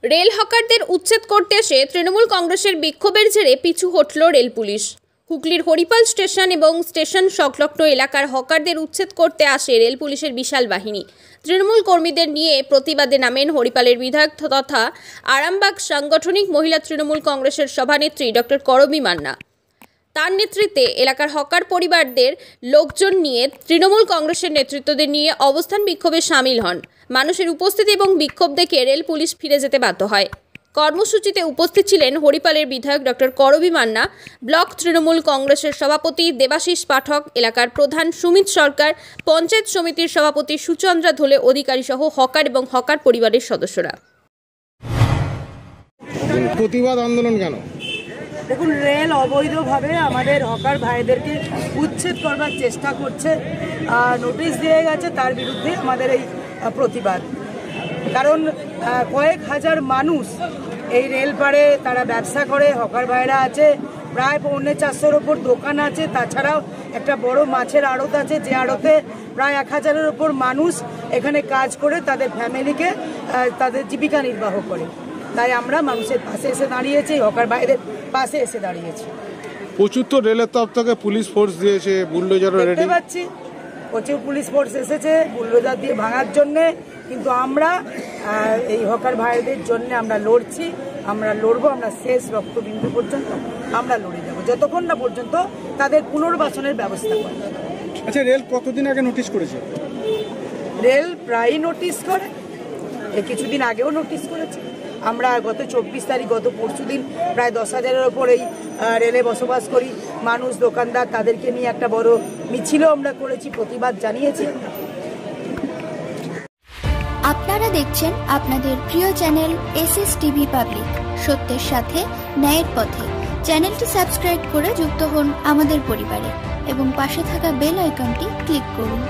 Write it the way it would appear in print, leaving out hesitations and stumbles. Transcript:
Rail হকারদের উচ্ছেদ করতে এসে তৃণমূল কংগ্রেসের বিক্ষোভের জেরে পিছু হটল রেল পুলিশ। হুগলির হরিপাল স্টেশন এবং স্টেশন সংলগ্ন এলাকার হকারদের উচ্ছেদ করতে আসে রেল পুলিশের বিশাল বাহিনী। তৃণমূল কর্মীদের নিয়ে প্রতিবাদে নামেন হরিপালের বিধায়ক তথা আরামবাগ সাংগঠনিক মহিলা তৃণমূল কংগ্রেসের সভানেত্রী ডক্টর করবী মান্না। তার নেতৃত্বে এলাকার হকার পরিবারদের লোকজন নিয়ে তৃণমূল কংগ্রেসের নেতৃত্বদের নিয়ে অবস্থান বিক্ষোভে সামিল হন। মানুষের উপস্থিতি এবং বিক্ষোভ দেখে রেল পুলিশ ফিরে যেতে বাধ্য হয়। কর্মসূচিতে উপস্থিত ছিলেন হরিপালের বিধায়ক ডক্টর করবী মান্না, ব্লক তৃণমূল কংগ্রেসের সভাপতি দেবাশিস পাঠক, এলাকার প্রধান সুমিত সরকার, পঞ্চায়েত সমিতির সভাপতি সুচন্দ্রা ধোলে অধিকারী সহ হকার এবং হকার পরিবারের সদস্যরা। প্রতিবাদ আন্দোলন কেন? দেখুন, রেল অবৈধভাবে আমাদের হকার ভাইদেরকে উচ্ছেদ করবার চেষ্টা করছে, নোটিশ দিয়ে গেছে, তার বিরুদ্ধে আমাদের এই প্রতিবাদ। কারণ কয়েক হাজার মানুষ এই রেল পাড়ে তারা ব্যবসা করে, হকার ভাইরা আছে, প্রায় 450-র ওপর দোকান আছে, তাছাড়াও একটা বড় মাছের আড়ত আছে, যে আড়তে প্রায় 1000-এর ওপর মানুষ এখানে কাজ করে তাদের ফ্যামিলিকে তাদের জীবিকা নির্বাহ করে। তাই আমরা মানুষের পাশে এসে দাঁড়িয়েছি, হকার ভাইদের পাশে এসে দাঁড়িয়েছি। প্রচুর তো রেলের তরফ থেকে পুলিশ ফোর্স দিয়েছে, বুলডোজারও দেখতে পাচ্ছি প্রচুর পুলিশ ফোর্স এসেছে বুলডোজার দিয়ে ভাঙার জন্যে, কিন্তু আমরা এই হকার ভাইদের জন্য আমরা লড়ছি, আমরা লড়বো, আমরা শেষ রক্তবিন্দু পর্যন্ত আমরা লড়ে যাবো, যতক্ষণ না পর্যন্ত তাদের পুনর্বাসনের ব্যবস্থা করে। আচ্ছা, রেল কতদিন আগে নোটিশ করেছে? রেল প্রায় নোটিশ করে, কিছুদিন আগেও নোটিশ করেছে। আমরা গত 24 তারিখ, গত পরশুদিন প্রায় 10,000-এর ওপর এই রেলে বসবাস করি মানুষ, দোকানদার, তাদেরকে নিয়ে একটা বড় মিছিলও আমরা করেছি, প্রতিবাদ জানিয়েছি। আপনারা দেখছেন আপনাদের প্রিয় চ্যানেল SSTV পাবলিক, সত্যের সাথে ন্যায়ের পথে। চ্যানেলটি সাবস্ক্রাইব করে যুক্ত হন আমাদের পরিবারে এবং পাশে থাকা বেল আইকনটি ক্লিক করুন।